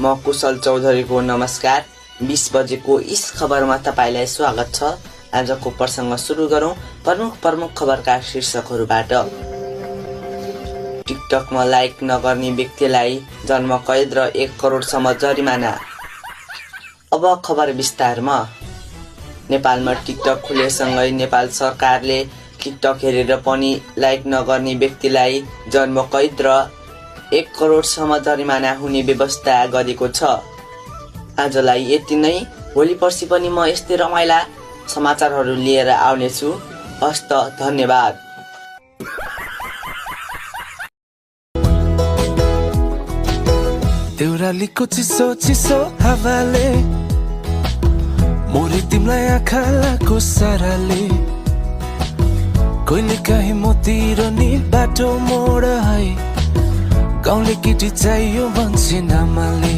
म कुशल चौधरीको नमस्कार। 20 बजेको इस खबरमा तपाईलाई स्वागत छ। आजको प्रसंग सुरु गरौं प्रमुख खबरका शीर्षकहरूबाट। टिकटकमा लाइक नगर्ने व्यक्तिलाई जन्म कैद र 1 करोडसम्म जरिमाना। अब खबर विस्तारमा। नेपालमा टिकटक खुलेसँगै नेपाल सरकारले टिकटक हेरेर पनि लाइक नगर्ने व्यक्तिलाई जन्म कैद र 1 करोडसम्म जरिमाना हुने व्यवस्था गरेको छ। आजलाई यति नै। भोलि पर्सि पनि म यस्तै रमाइला समाचारहरू लिएर आउनेछु। हस्त धन्यवाद। देउरालीको चिसो चिसो हावाले मोरी तिमीलाई आँखा लाको साराले कहिले काहीँ मतिर नि बाटो मोड है गाउँले केटी चाहियो भन्छे नामाले